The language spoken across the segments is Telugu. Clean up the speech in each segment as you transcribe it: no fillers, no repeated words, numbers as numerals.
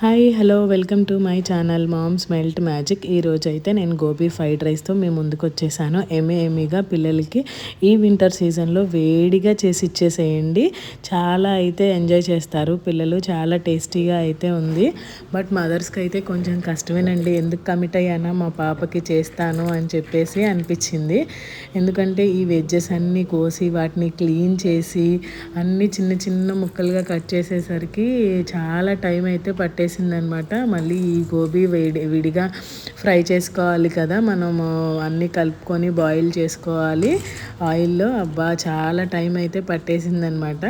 Hi hello welcome to my channel mom's melt magic. ఈరోజు అయితే నేను గోబీ ఫ్రైడ్ రైస్తో మేము ముందుకు వచ్చేసాను. ఎమ్మీగా పిల్లలకి ఈ వింటర్ సీజన్లో వేడిగా చేసి ఇచ్చేసేయండి. చాలా అయితే ఎంజాయ్ చేస్తారు పిల్లలు. చాలా టేస్టీగా అయితే ఉంది. బట్ మదర్స్కి అయితే కొంచెం కష్టమేనండి. ఎందుకు కమిట్ అయ్యానా మా పాపకి చేస్తాను అని చెప్పేసి అనిపించింది. ఎందుకంటే ఈ వెజ్జెస్ అన్నీ కోసి వాటిని క్లీన్ చేసి అన్నీ చిన్న చిన్న ముక్కలుగా కట్ చేసేసరికి చాలా టైం అయితే పట్టేసిందనమాట. మళ్ళీ ఈ గోబీ విడిగా ఫ్రై చేసుకోవాలి కదా, మనము అన్నీ కలుపుకొని బాయిల్ చేసుకోవాలి ఆయిల్లో. అబ్బా చాలా టైం అయితే పట్టేసిందనమాట.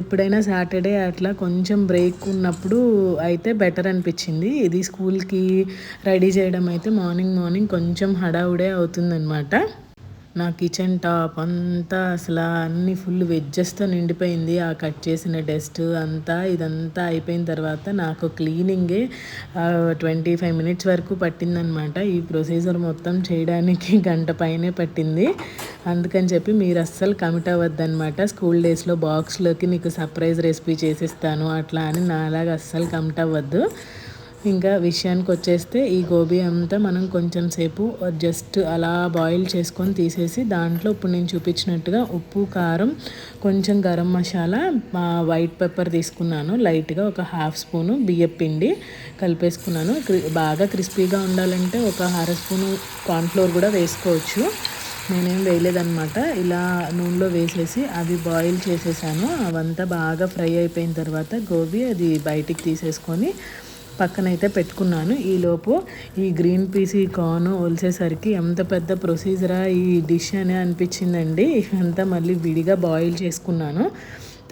ఎప్పుడైనా సాటర్డే అట్లా కొంచెం బ్రేక్ ఉన్నప్పుడు అయితే బెటర్ అనిపించింది. ఇది స్కూల్కి రెడీ చేయడం అయితే మార్నింగ్ కొంచెం హడావుడే అవుతుందన్నమాట. నా కిచెన్ టాప్ అంతా అసలు అన్నీ ఫుల్ వెజ్జెస్తో నిండిపోయింది. ఆ కట్ చేసిన డస్ట్ అంతా ఇదంతా అయిపోయిన తర్వాత నాకు క్లీనింగే 25 మినిట్స్ వరకు పట్టిందనమాట. ఈ ప్రొసీజర్ మొత్తం చేయడానికి గంట పైనే పట్టింది. అందుకని చెప్పి మీరు అస్సలు కమిట్ అవ్వద్దనమాట. స్కూల్ డేస్లో బాక్స్లోకి మీకు సర్ప్రైజ్ రెసిపీ చేసిస్తాను అట్లా అని నాలాగా అస్సలు కమిట్ అవ్వద్దు. ఇంకా విషయానికి వచ్చేస్తే ఈ గోబీ అంతా మనం కొంచెం సేపు జస్ట్ అలా బాయిల్ చేసుకొని తీసేసి దాంట్లో ఇప్పుడు నేను చూపించినట్టుగా ఉప్పు, కారం, కొంచెం గరం మసాలా, వైట్ పెప్పర్ తీసుకున్నాను, లైట్గా ఒక 1/2 స్పూను బియ్యం పిండి కలిపేసుకున్నాను. బాగా క్రిస్పీగా ఉండాలంటే ఒక 1/2 స్పూను కార్న్ఫ్లోర్ కూడా వేసుకోవచ్చు. నేనేం వేయలేదన్నమాట. ఇలా నూనెలో వేసేసి అవి బాయిల్ చేసేసాను. అవంతా బాగా ఫ్రై అయిపోయిన తర్వాత గోబీ అది బయటికి తీసేసుకొని పక్కనైతే పెట్టుకున్నాను. ఈలోపు ఈ గ్రీన్ పీస్, ఈ కార్న్ ఒలిసేసరికి ఎంత పెద్ద ప్రొసీజరా ఈ డిష్ అని అనిపించిందండి. ఇదంతా మళ్ళీ విడిగా బాయిల్ చేసుకున్నాను.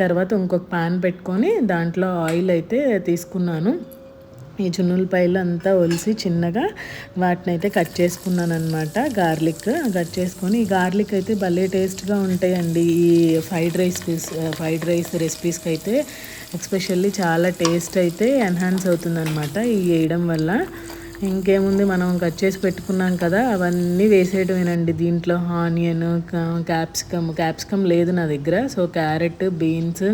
తర్వాత ఇంకొక పాన్ పెట్టుకొని దాంట్లో ఆయిల్ అయితే తీసుకున్నాను. ఈ చున్నులపాయలు అంతా ఒలిసి చిన్నగా వాటిని అయితే కట్ చేసుకున్నాను అనమాట. గార్లిక్ కట్ చేసుకొని, ఈ గార్లిక్ అయితే భలే టేస్ట్గా ఉంటాయండి ఈ ఫ్రైడ్ రైస్ రెసిపీస్కి అయితే ఎస్పెషల్లీ చాలా టేస్ట్ అయితే ఎన్హాన్స్ అవుతుందన్నమాట ఈ వేయడం వల్ల. ఇంకేముంది, మనం కట్ చేసి పెట్టుకున్నాం కదా అవన్నీ వేసేయడమేనండి దీంట్లో. ఆనియన్, క్యాప్సికమ్ లేదు నా దగ్గర, సో క్యారెట్, బీన్స్,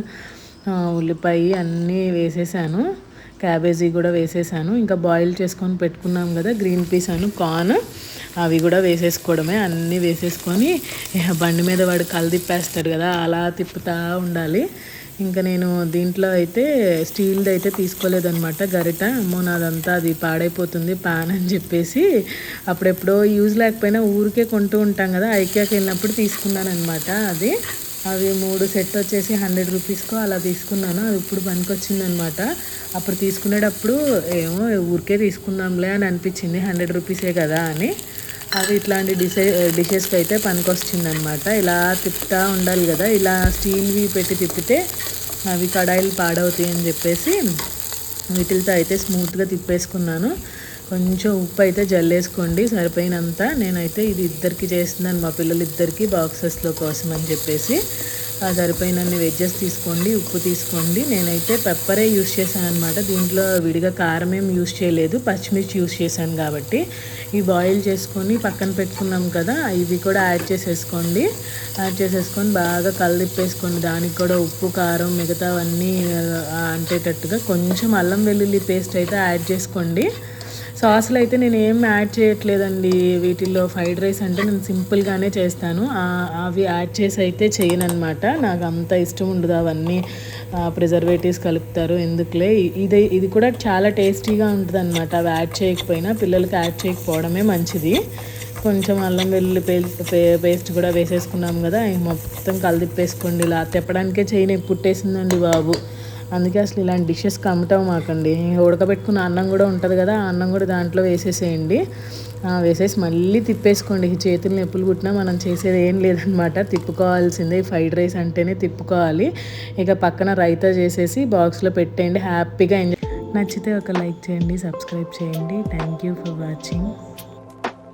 ఉల్లిపాయ అన్నీ వేసేసాను. క్యాబేజీ కూడా వేసేసాను. ఇంకా బాయిల్ చేసుకొని పెట్టుకున్నాం కదా గ్రీన్ పీస్ అను కార్న్, అవి కూడా వేసేసుకోవడమే. అన్నీ వేసేసుకొని బండి మీద వాడు తిప్పేస్తాడు కదా, అలా తిప్పుతూ ఉండాలి. ఇంకా నేను దీంట్లో అయితే స్టీల్ది అయితే తీసుకోలేదన్నమాట గరిట. అమ్మో నాదంతా అది పాడైపోతుంది పాన్ అని చెప్పేసి అప్పుడెప్పుడో యూజ్ లేకపోయినా ఊరికే కొంటూ ఉంటాం కదా, ఐకియాకి వెళ్ళినప్పుడు తీసుకున్నాను అనమాట. అవి 3 సెట్ వచ్చేసి 100 రూపీస్కో అలా తీసుకున్నాను. అది ఇప్పుడు పనికొచ్చిందనమాట. అప్పుడు తీసుకునేటప్పుడు ఏమో ఊరికే తీసుకుందాంలే అని అనిపించింది, 100 రూపీసే కదా అని. అది ఇట్లాంటి డిషెస్కి అయితే పనికొచ్చిందనమాట. ఇలా తిప్పుతూ ఉండాలి కదా, ఇలా స్టీల్వి పెట్టి తిప్పితే అవి కడాయిలు పాడవుతాయి అని చెప్పేసి వీటితో అయితే స్మూత్గా తిప్పేసుకున్నాను. కొంచెం ఉప్పు అయితే జల్లేసుకోండి సరిపోయినంత. నేనైతే ఇది ఇద్దరికి చేస్తున్నాను, మా పిల్లలు ఇద్దరికి బాక్సెస్లో కోసం అని చెప్పేసి. సరిపోయినన్ని వెజ్జెస్ తీసుకోండి, ఉప్పు తీసుకోండి. నేనైతే పెప్పరే యూస్ చేశాను అనమాట. దీంట్లో విడిగా కారం ఏం యూస్ చేయలేదు, పచ్చిమిర్చి యూస్ చేశాను కాబట్టి. ఈ బాయిల్ చేసుకొని పక్కన పెట్టుకున్నాం కదా, ఇవి కూడా యాడ్ చేసేసుకొని బాగా కలిపేసుకోండి. దానికి కూడా ఉప్పు, కారం మిగతావన్నీ అంటేటట్టుగా కొంచెం అల్లం వెల్లుల్లి పేస్ట్ అయితే యాడ్ చేసుకోండి. సాసులు అయితే నేను ఏం యాడ్ చేయట్లేదండి వీటిల్లో. ఫ్రైడ్ రైస్ అంటే నేను సింపుల్గానే చేస్తాను. అవి యాడ్ చేసి అయితే చేయను అనమాట. నాకు అంత ఇష్టం ఉండదు అవన్నీ ప్రిజర్వేటివ్స్ కలుపుతారు ఎందుకులే. ఇది కూడా చాలా టేస్టీగా ఉంటుంది అనమాట. అవి యాడ్ చేయకపోయినా పిల్లలకి యాడ్ చేయకపోవడమే మంచిది. కొంచెం అల్లం వెల్లుల్లి పేస్ట్ కూడా వేసేసుకున్నాం కదా, మొత్తం కలిపేసుకోండి. ఇలా తెప్పడానికే చేయని పుట్టేసిందండి బాబు. అందుకే అసలు ఇలాంటి డిషెస్ కమ్ముతాం మాకండి. ఉడకబెట్టుకున్న అన్నం కూడా ఉంటుంది కదా, ఆ అన్నం కూడా దాంట్లో వేసేసేయండి. వేసేసి మళ్ళీ తిప్పేసుకోండి. చేతులు నొప్పులు కుట్టినా మనం చేసేది ఏం లేదనమాట, తిప్పుకోవాల్సిందే. ఫ్రైడ్ రైస్ అంటేనే తిప్పుకోవాలి. ఇక పక్కన రైతా చేసేసి బాక్స్లో పెట్టేయండి, హ్యాపీగా ఎంజాయ్. నచ్చితే ఒక లైక్ చేయండి, సబ్స్క్రైబ్ చేయండి. Thank you for watching.